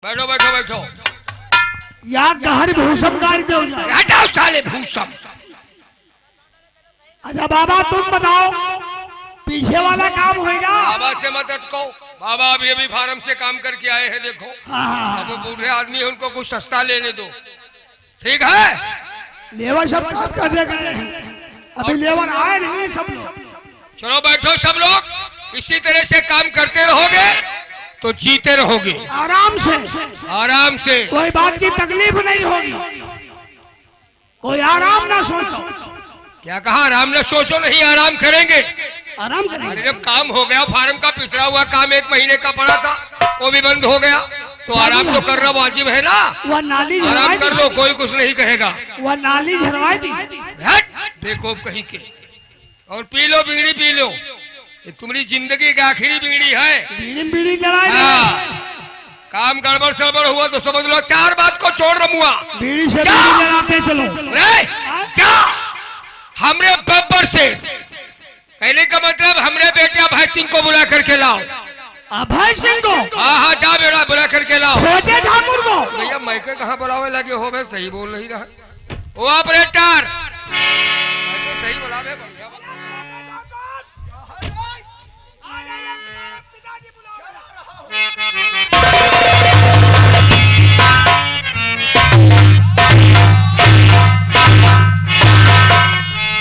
बैठो बैठो बैठो। यहाँ गहर भूसम गाड़ी दो जाए। हटाओ साले भूसम। अच्छा बाबा तुम बताओ पीछे वाला काम होगा? बाबा से मत अटको। बाबा अभी अभी फार्म से काम करके आए हैं। देखो अब वो बूढ़े आदमी है, उनको कुछ सस्ता लेने दो, ठीक है? लेबर सब काम करने गए हैं, अभी लेबर आए नहीं सब लोग। चलो बैठो सब लोग। इसी तरह से काम करते रहोगे तो जीते रहोगे। आराम से, आराम से। कोई बात की तकलीफ नहीं होगी, कोई आराम ना सोचो। क्या कहा? आराम ना सोचो? नहीं, आराम करेंगे। आराम करेंगे। अरे जब काम हो गया, फार्म का पिछड़ा हुआ काम 1 महीने का पड़ा था, वो भी बंद हो गया, तो आराम तो करना वाजिब है ना। वह नाली आराम कर लो, कोई कुछ नहीं कहेगा। वह नाली झरवाई दी। देखो कहीं के। और पी लो बीड़ी, पी लो। ये तुम्हारी जिंदगी की आखिरी बीड़ी है। बीड़ी जलाई। काम गड़बड़ सड़बड़ हुआ तो समझ लो 4 बात को छोड़ रमुआ। बीड़ी से बीड़ी जलाते चलो। क्या हमरे बब्बर से कहने का मतलब हमरे बेटे अभय सिंह को बुला करके लाओ। अभय सिंह को? हाँ जा बेटा, बुला करके लाओ। छोटे ठाकुर को? भैया मैके कहाँ बुलावे लगे हो? मैं सही बोल नहीं रहा। वो ऑपरेटर सही बुलावे। बढ़िया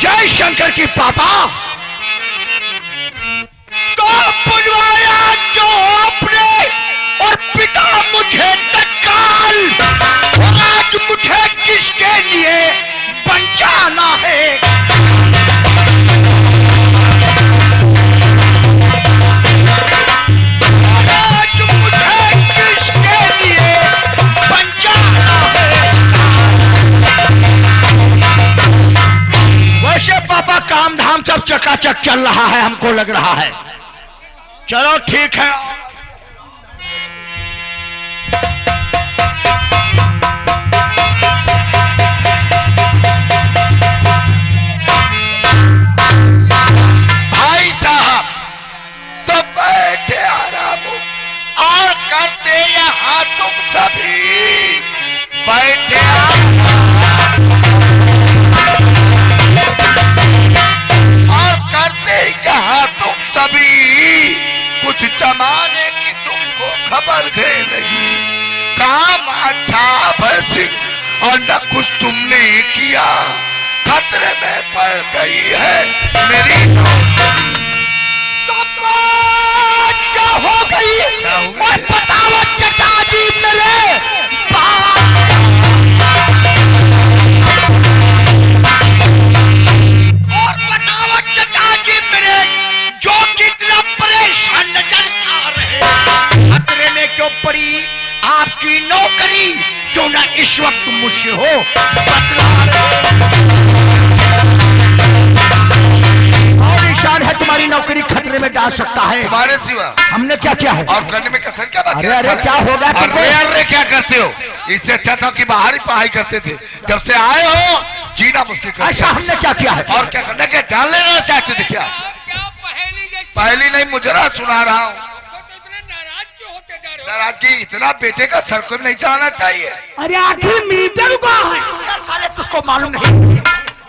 जय शंकर की पापा। तो बुलवाया जो आपने और पिता मुझे तत्काल, आज मुझे किसके लिए बचाना है? आज मुझे किसके लिए बचाना है? वैसे पापा काम धाम सब चकाचक चल रहा है, हमको लग रहा है। चलो ठीक है। भाई साहब तो बैठे आराम और करते यहाँ तुम सभी बैठे और करते यहाँ तुम सभी कुछ जमाने की तुमको खबर है नहीं। काम अच्छा भय सिंह और न कुछ तुमने किया, खतरे में पड़ गई है मेरी नौकरी। तो क्या हो गई? और बताओ चचा जी मेरे और बताओ चचा जी मेरे जो कितना परेशान नजर आ रहे, खतरे में क्यों पड़ी आपकी नौकरी? क्यों ना इस वक्त मुझसे हो बतला और निशान है तुम्हारी नौकरी खतरे में डाल सकता है। तुम्हारे सिवा हमने क्या किया है? और करने में कसर क्या बात? अरे क्या होगा? अरे क्या करते हो? इससे अच्छा था कि बाहर ही पढ़ाई करते थे। जब से आए हो जीना मुश्किल कर ऐसा हमने क्या किया है? और क्या करने के जान लेना चाहते थे क्या? पहली नहीं मुजरा सुना रहा हूँ। नाराजगी इतना बेटे का सर को नहीं चढ़ाना चाहिए। अरे आखिर मीटर कहाँ है? साले तुझको मालूम नहीं?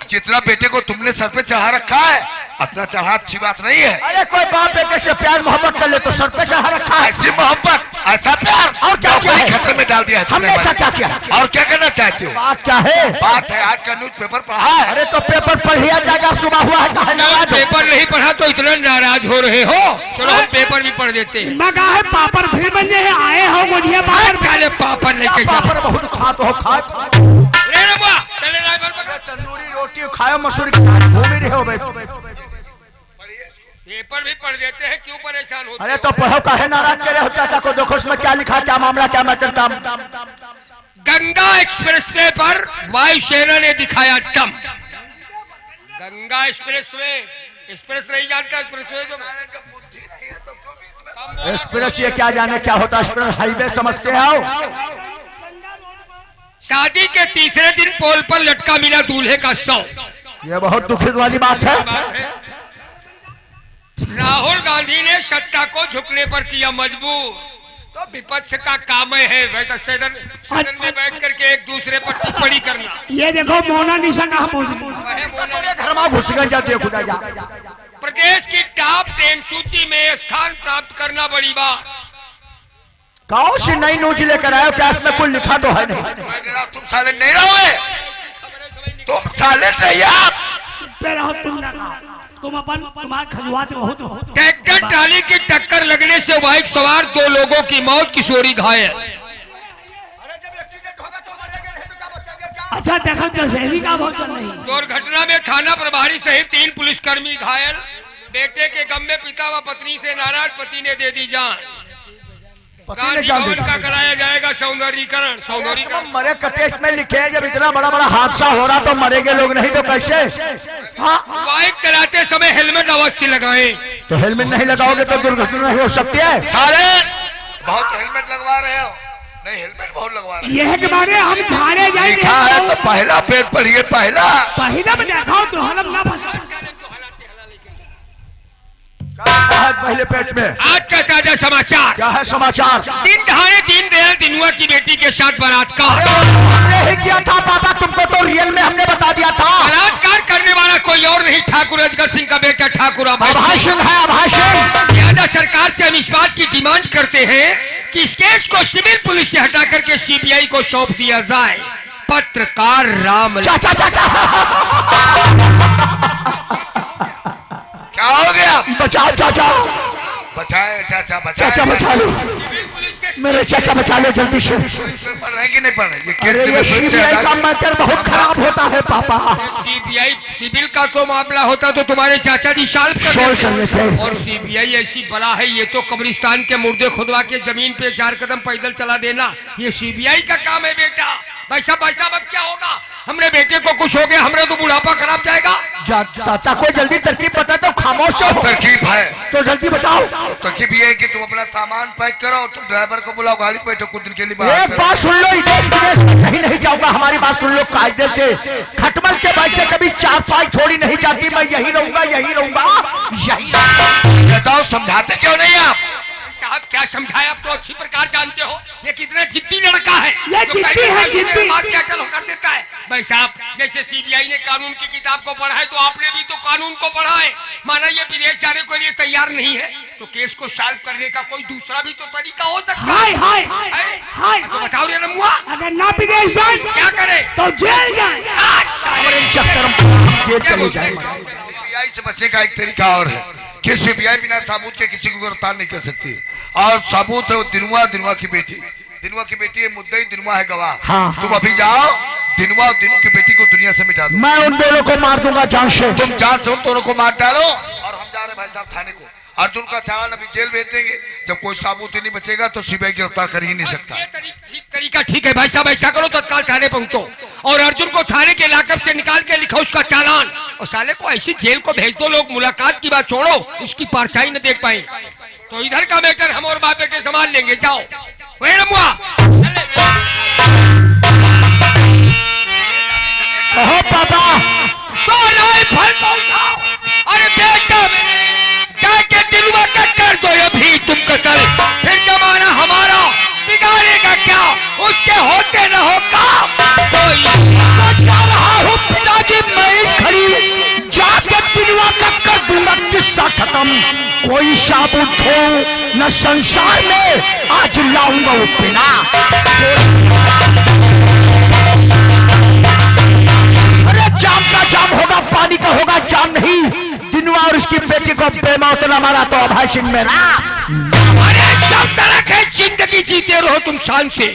जितना बेटे को तुमने सर पे चढ़ा रखा है, अपना चढ़ा अच्छी बात नहीं है। अरे कोई बाप बेटे से प्यार मोहब्बत कर ले तो सर पे चढ़ा रखा है। ऐसी मोहब्बत, ऐसा प्यार और क्या किया है? खतरे में डाल दिया है हमने ऐसा क्या किया? और क्या करना चाहते हो? बात क्या है? बात है आज का न्यूज पेपर पढ़ा है। अरे तो पेपर पढ़िया जाएगा, सुबह हुआ है कहा नाराज हो? पेपर नहीं पढ़ा तो इतना नाराज हो रहे हो? चलो हम पेपर भी पढ़ देते हैं। मैं कहा है पापड़ फिर बन हैं, आए हो मुझे साले पापड़ लेके जाओ। पापड़ बहुत खाते हो, खा चले तंदूरी रोटी खाओ, मसूरी घूमी रहे हो भाई। पेपर भी पढ़ देते हैं, क्यों परेशान होते? अरे तो पढ़ो काहे नाराज करे हो? चाचा को देखो उसमें क्या लिखा, क्या मामला, क्या मैटर था? गंगा एक्सप्रेसवे पर वायुसेना ने दिखाया दम। गंगा एक्सप्रेसवे, एक्सप्रेस नहीं जानता एक्सप्रेसवे जो एक्सप्रेस ये क्या जाने क्या होता? एक्सप्रेस हाईवे समझते हो? शादी के तीसरे दिन पोल पर लटका मिला दूल्हे का शव। ये बहुत दुखद वाली बात है। राहुल गांधी ने सत्ता को झुकने पर किया मजबूर, तो विपक्ष का काम है बेटा सदन में बैठ करके एक दूसरे पर टिप्पणी करना। ये देखो मोनालिसा कहाँ पहुंच गई। घर में घुस गए जाती है खुदा जा। प्रदेश की टॉप 10 सूची में स्थान प्राप्त करना बड़ी बात। कौन सी नई न्यूज लेकर आयो, क्या इसमें कुछ लिखा तो है नहीं। मैं कह रहा हूं, तुम साले नहीं रहोगे, तुम साले नहीं आप। पे रहो तुम ना, तुम अपन तुम्हारे खजुआते बहुत हो। ट्रैक्टर ट्राली की टक्कर लगने से बाइक सवार 2 लोगों की मौत, किशोरी घायल। अच्छा देखो दशहरी का बहुत चल रही। दुर्घटना में थाना प्रभारी सहित 3 पुलिसकर्मी घायल। बेटे के गम में पिता व पत्नी से नाराज, पति ने दे दी जान। गांधी भवन का कराया जाएगा सौंदर्यीकरण। मरे कटेश में लिखे हैं, जब इतना बड़ा बड़ा हादसा हो रहा तो मरेंगे लोग नहीं तो कैसे। हाँ, बाइक चलाते समय हेलमेट अवश्य लगाएं। तो हेलमेट नहीं लगाओगे तो दुर्घटना नहीं हो सकती है। साले बहुत हेलमेट लगवा रहे हो, नहीं हेलमेट बहुत लगवा रहे हो। यह के बारे हम थाने जाएंगे। लिखा है तो पहला पेज पढ़िए, पहला में देखाओ तो हलम ना फंसा। पहले पेज में आज का ताजा समाचार। क्या है समाचार। दिन दहाड़े दीनदयाल दिनुआ की बेटी के साथ बलात्कार। हमने ही किया था पापा, तुमको तो रियल में हमने बता दिया था। बलात्कार करने वाला कोई और नहीं, ठाकुर अजगर सिंह का बेटा ठाकुर अभय सिंह है। अभय सिंह लिहाजा सरकार से हम इस बात की डिमांड करते हैं कि इस केस को सिविल पुलिस से हटा करके सीबीआई को सौंप दिया जाए। पत्रकार राम चाचा चाचा क्या हो गया। बचाओ चाचा, बचाए चाचा, चाचा बचा लो, मेरे चाचा बचा लो जल्दी से। पढ़ रहे कि नहीं पढ़ रहे। अरे ये सीबीआई का मैटर बहुत खराब होता है पापा। सीबीआई सिविल का तो मामला होता तो तुम्हारे चाचा जी सॉल्व कर लेते। और सीबीआई ऐसी बला है, ये तो कब्रिस्तान के मुर्दे खुदवा के जमीन पे 4 कदम पैदल चला देना, ये सीबीआई का काम है बेटा। भाई साहब अब क्या होगा, हमरे बेटे को कुछ हो गया, हमरे तो बुढ़ापा खराब जाएगा। चाचा को जल्दी तरकीब बता दो, खामोश तो हो। तरकीब है तो जल्दी बचाओ। तरकीब ये है कि तुम अपना सामान पैक करो, तुम ड्राइवर को बुलाओ, गाड़ी पे बैठो, कुछ दिन के लिए बाहर एक बात सुन लो, देश विदेश में कहीं नहीं जाऊंगा, हमारी बात सुन लो कायदे से। खटमल के भाई से कभी 4 पाई छोड़ी नहीं जाती, मैं यही रहूंगा यही बताओ, समझाते क्यों नहीं आप। साहब क्या समझाए, आप तो अच्छी प्रकार जानते हो ये कितना जिद्दी लड़का है। ये जिद्दी है, जिद्दी बात क्या अटल कर देता है। भाई साहब जैसे सीबीआई ने कानून की किताब को पढ़ा है तो आपने भी तो कानून को पढ़ा है। माना ये विदेश जाने के लिए तैयार नहीं है तो केस को सॉल्व करने का कोई दूसरा भी तो तरीका हो सकता है। हाय तो बताओ रे नमुआ, अगर ना विदेश जाए क्या करे तो जेल जाए। जेल चले जाएंगे। सीबीआई से बचने का एक तरीका और है कि सीबीआई बिना सबूत के किसी को गिरफ्तार नहीं कर सकती। और सबूत है वो दिनुआ की बेटी है, मुद्दई दिनुआ है गवाह। हाँ। तुम अभी जाओ, दिनुआ की बेटी को दुनिया से मिटा दो। मैं उन दोनों को मार दूंगा जान से। तुम जान से उन दोनों को मार डालो। और हम जा रहे भाई साहब थाने को, अर्जुन का चालान अभी जेल भेज देंगे। जब कोई सबूत ही नहीं बचेगा तो सीबीआई गिरफ्तार कर ही नहीं सकता। तरीका ठीक है भाई साहब, ऐसा करो तत्काल थाने पहुंचो और अर्जुन को थाने के लाकअप से निकाल के लिखो उसका चालान और साले को ऐसी जेल को भेज दो, लोग मुलाकात की बात छोड़ो उसकी परछाई न देख पाए। तो इधर का मैटर हम और बाप बेटे संभाल लेंगे, जाओ। पापा तो राइफल को उठाओ। अरे बेटा मेरे जाके दिलवा का कर दो ये भी तुम कतल, फिर जमाना हमारा बिगाड़ेगा क्या, उसके होते न हो काम। कोई जा रहा हूँ पिताजी, मैं इस खड़ी जाके दिलवा का कर दूंगा किस्सा खत्म। कोई साबुत हो न संसार में, आज लाऊंगा वो बिना। अरे जाम का जाम होगा, पानी का होगा जाम नहीं। दिनवा और उसकी बेटी को बेमौत न मारा तो अभय सिंह मेरा। अरे सब तरह के जिंदगी जीते रहो तुम शान से।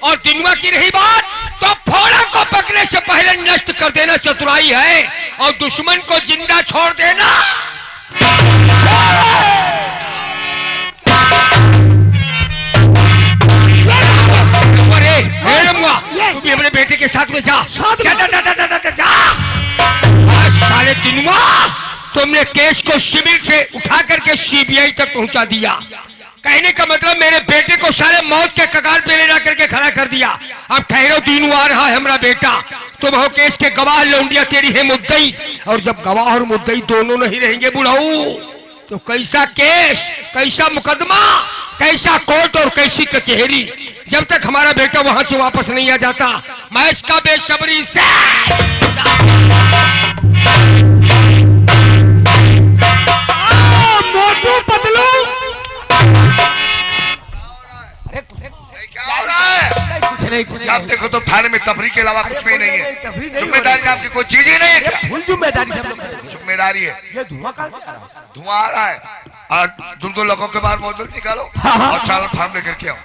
और दिनवा की रही बात तो फोड़ा को पकने से पहले नष्ट कर देना चतुराई है और दुश्मन को जिंदा छोड़ देना। तू भी अपने बेटे के साथ में जा। साले दिनवा तुमने केस को सिविल से उठा करके सीबीआई तक पहुंचा दिया। कहने का मतलब मेरे बेटे को सारे मौत के कगार पे ले जाकर के खड़ा कर दिया। अब ठहरो, दिनवा आ रहा है हमारा बेटा। तुम हो केस के गवाह, लौंडिया तेरी है मुद्दई। और जब गवाह और मुद्दई दोनों नहीं रहेंगे बुढ़ाऊ तो कैसा केस, कैसा मुकदमा। कैसा कोर्ट और कैसी कचहरी। जब तक हमारा बेटा वहां से वापस नहीं आ जाता, मैं इसका बेसब्री से मोटू पतलू। क्या हो रहा है? कुछ नहीं। जब देखो तो थाने में तफरी के अलावा कुछ भी नहीं है। तफरी नहीं जिम्मेदारी नाम की कोई चीज ही नहीं है क्या? फुल जिम्मेदारी सब लोग। जिम्मेदारी है। ये धुआं कहाँ से आ रहा है? धुआं आ रहा है और दुर्गो लोगों के बाहर मौजूद निकालो और चालन फार्म लेकर के आओ।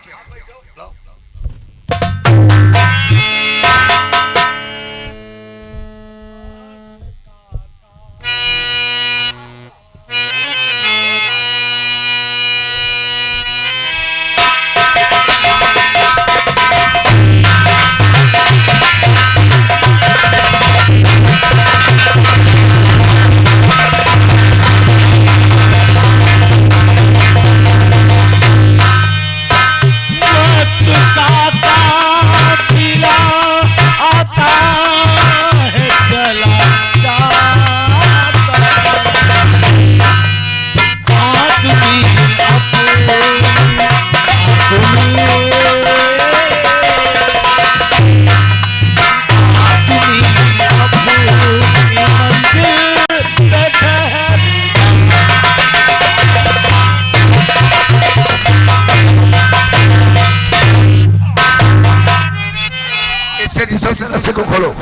रस्से को खोलो,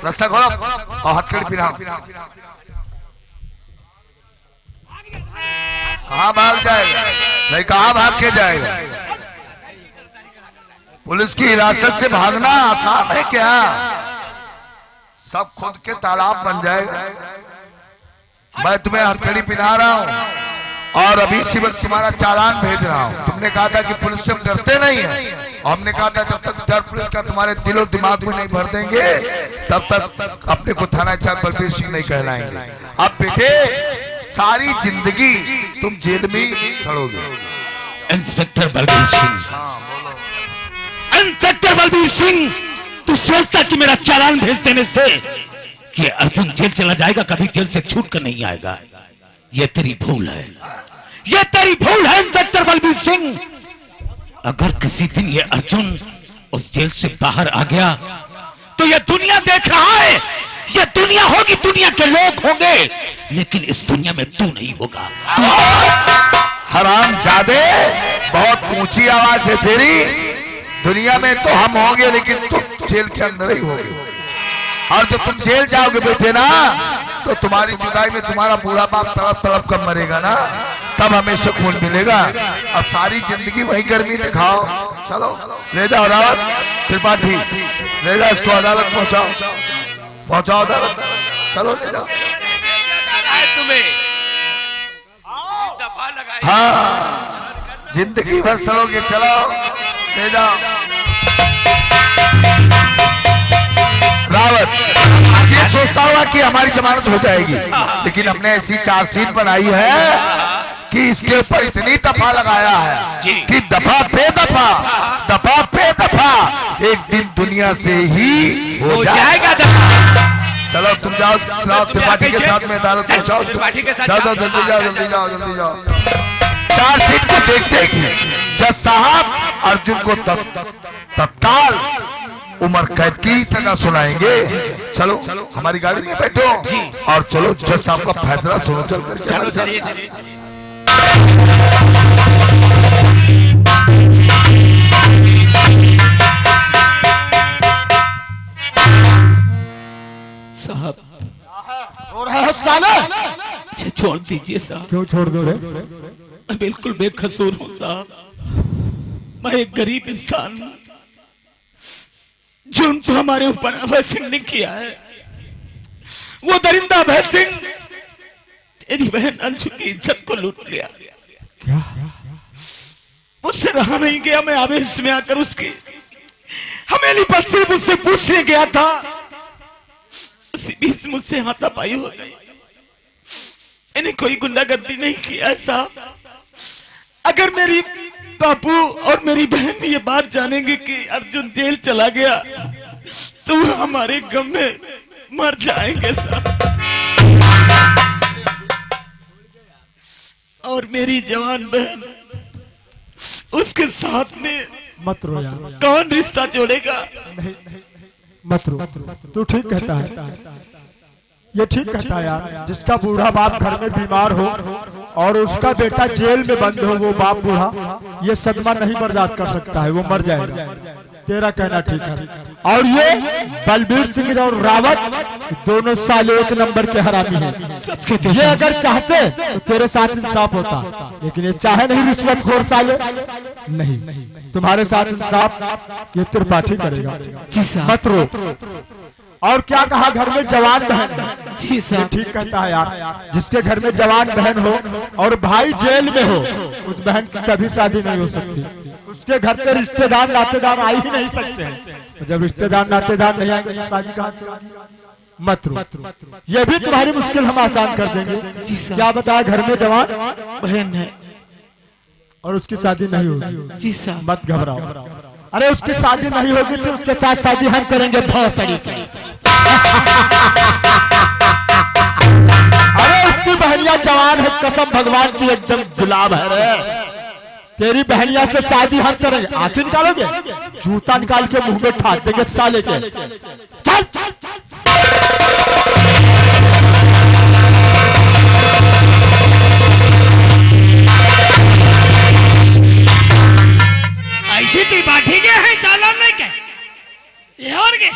रस्सा खोलो और हथकड़ी पिनाओ। कहाँ भाग जाएगा? नहीं, कहाँ भाग के जाएगा? पुलिस की हिरासत से भागना आसान है क्या? सब खुद के तालाब बन जाएगा। मैं तुम्हें हथकड़ी पिना रहा हूँ और अभी इसी वक्त तुम्हारा चालान भेज रहा हूँ। तुमने कहा था कि पुलिस से हम डरते नहीं है। हमने कहा था जब तक डर पुलिस का तुम्हारे दिलो दिमाग में नहीं भर देंगे तब तक अपने को थाना इंचार्ज बलबीर सिंह नहीं कहलाएंगे। अब बेटे सारी जिंदगी तुम जेल में सड़ोगे। इंस्पेक्टर बलबीर सिंह, इंस्पेक्टर बलबीर सिंह, तू सोचता कि मेरा चालान भेज देने से कि अर्जुन जेल चला जाएगा, कभी जेल से छूट कर नहीं आएगा? ये तेरी भूल है, ये तेरी भूल है इंस्पेक्टर बलबीर सिंह। अगर किसी दिन ये अर्जुन उस जेल से बाहर आ गया तो ये दुनिया देख रहा है, ये दुनिया होगी, दुनिया के लोग होंगे, लेकिन इस दुनिया में तू नहीं होगा। हरामजादे, बहुत ऊंची आवाज है तेरी। दुनिया में तो हम होंगे लेकिन तुम जेल के अंदर ही होगे। और जब तुम जेल जाओगे बेटे ना तो तुम्हारी जुदाई में तुम्हारा बूढ़ा बाप तड़प तड़प कर मरेगा ना, तब हमें सुकून मिलेगा। अब सारी जिंदगी वही गर्मी दिखाओ। चलो ले जाओ रावत त्रिपाठी, ले जाओ इसको अदालत पहुंचाओ, पहुंचाओ अदालत। चलो ले जाओ। हाँ, जिंदगी भर सड़ोगे। चलो ले जाओ। रावत ये सोचता हुआ कि हमारी जमानत हो जाएगी, लेकिन हमने ऐसी चार्जशीट बनाई है कि इसके ऊपर इतनी दफा लगाया है कि दफा पे दफा एक दिन दुनिया से ही हो जाएगा दफा। चलो तुम जाओ त्रिपाठी के साथ में अदालत पहुंचाओ। जाओ जल्दी जाओ। चार्जशीट को देखते ही जज साहब अर्जुन को तत्काल उम्र कैद की सजा सुनाएंगे। चलो हमारी गाड़ी में बैठो और चलो जज साहब का फैसला सुनो। चल करके चलिए। साहब रो रहा है साला? अच्छा छोड़ दीजिए साहब। क्यों छोड़ दो रे? मैं बिल्कुल बेकसूर हूँ साहब। मैं एक गरीब इंसान हूँ। जुर्म तो हमारे ऊपर अभय सिंह ने किया है। वो दरिंदा अभय सिंह तेरी बहन अंशु की इज्जत को लूट लिया। क्या? मुझसे रहा नहीं गया। मैं आवेश में आकर उसकी हमेली पर सिर्फ उससे पूछने गया था, उसी बीच मुझसे हाथापाई हो गई। इन्हें कोई गुंडागर्दी नहीं किया साहब। अगर मेरी बापू और मेरी बहन ये बात जानेंगे कि अर्जुन जेल चला गया तो वो हमारे गम में मर जाएंगे साहब। और मेरी जवान बहन उसके साथ में मत रो यार, कौन रिश्ता जोड़ेगा? मत रो, तू ठीक कहता है, ये ठीक कहता है यार। जिसका बूढ़ा बाप घर में बीमार हो और उसका बेटा जेल में बंद हो, वो बाप बूढ़ा ये सदमा नहीं बर्दाश्त कर सकता है, वो मर जाएगा। तेरा कहना ठीक है। और ये बलबीर सिंह और रावत दोनों साले एक नंबर के हरामी हैं। सच कहते ये अगर चाहते तो तेरे साथ इंसाफ होता, लेकिन ये चाहे नहीं रिश्वतखोर साले। नहीं, तुम्हारे साथ इंसाफ ये त्रिपाठी करेगा। जी साहब। मत रो। और क्या कहा, घर में जवान बहन है। जी साहब। ठीक कहता है यार, जिसके घर में जवान बहन हो और भाई जेल में हो, उस बहन की कभी शादी नहीं हो सकती। उसके घर पे रिश्तेदार नातेदार आ ही नहीं सकते हैं। जब रिश्तेदार नातेदार नहीं आएंगे तो शादी कहाँ से? मत रो, ये भी तुम्हारी मुश्किल हम आसान कर देंगे। क्या बताया, घर में जवान बहन है और उसकी शादी नहीं होगी। जी साहब। मत घबराओ। अरे उसकी शादी नहीं होगी तो उसके साथ शादी हम करेंगे भौसड़ी से। अरे उसकी बहनिया जवान है, कसम भगवान की एकदम गुलाब है रे। तेरी बहनिया से शादी हम करेंगे। आंखें निकालोगे, जूता निकाल के मुंह में ठाक देंगे साले के। चल ऐसी त्रिपाठी के हैं चालान में क्या ये और के?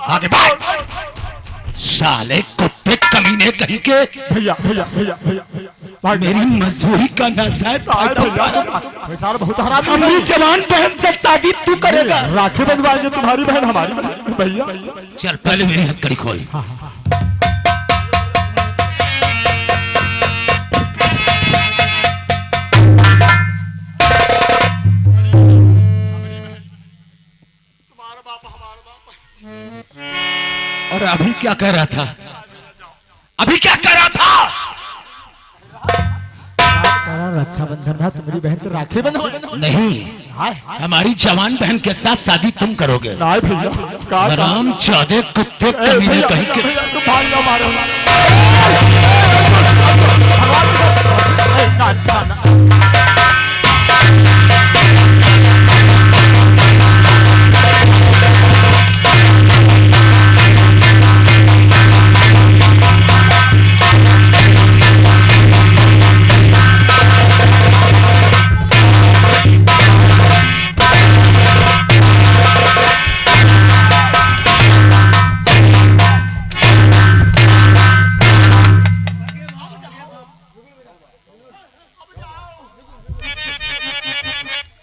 आगे बढ़ साले कुत्ते कमीने कहीं के। भैया भैया भैया भैया भैया, मेरी मजबूरी का नशा है सारा बहुत हराम। हमारी जवान बहन से शादी तू करेगा? राखी बंधवाएंगे तुम्हारी बहन हमारी बहन। भैया चल पहले मेरी हथकड़ी खोल। और अभी क्या कह रहा था? अभी क्या कह रहा था? रक्षाबंधन है, तुम्हारी बहन तो राखी बंधवा नहीं, हमारी जवान बहन के साथ शादी तुम करोगे। भैया चौदह कुत्ते कमीने कहीं के।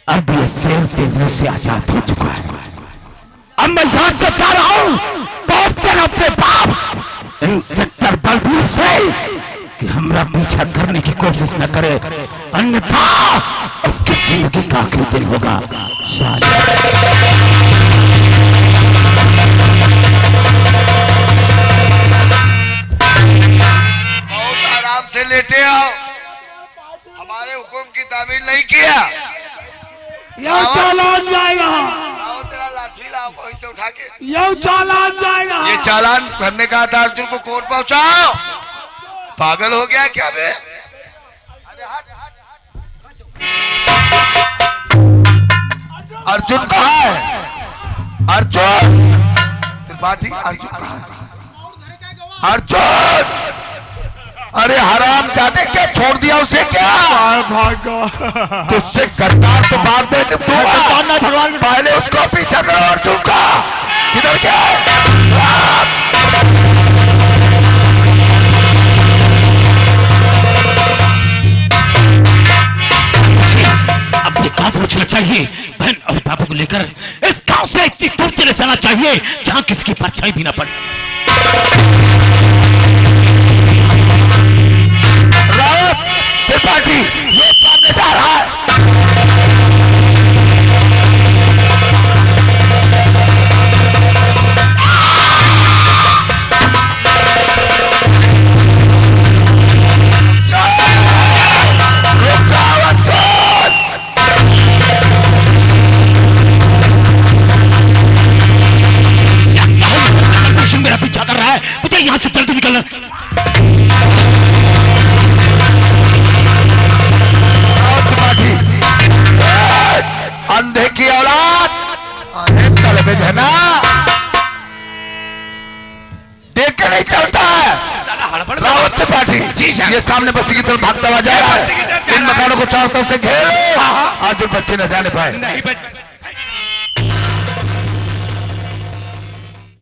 अब ये शेर पिंजरे से आजाद हो चुका है। अब मैं यहां से जा रहा हूं, पहुंचकर अपने बाप इंस्पेक्टर बलबीर से कि हमरा पीछा करने की कोशिश न करे, अन्यथा उसकी जिंदगी का आखिरी दिन होगा। बहुत आराम से लेटे आओ, हमारे हुक्म की तामील नहीं किया। यह चालान जाएगा। आओ तेरा लाठी लाओ, कोई से उठा के। यह चालान जाएगा। ये चालान भरने का था, अर्जुन को कोर्ट पहुंचाओ। पागल हो गया क्या बे? अर्जुन कहाँ है? अर्जुन त्रिपाठी, अर्जुन कहाँ है? अर्जुन, अरे हराम जाने क्या छोड़ दिया उसे? क्या तुझसे गद्दार तो बाद में निपटूंगा, भगवान पहले उसको पीछा करो। अर्जुन का किधर गया? अपने गांव पहुंचना चाहिए, बहन और पापा को लेकर इस गांव से इतनी दूर चले जाना चाहिए जहां किसकी परछाई भी न पड़े। त्रिपाठी ये सामने जा रहा है। रुक जाओ अर्जुन, यहाँ से जल्दी निकलना। अंधे की औलाद, अरे तलबेज है ना, देख के नहीं चलता है। रावत त्रिपाठी जी साहब। ये सामने बस्ती की तरफ भागता हुआ जा रहा बस्ती की तरफ है। जा इन रहा है। मकानों को चारों तरफ से घेरो, हाँ, हाँ। आज जो बच्चे न जाने पाए। नहीं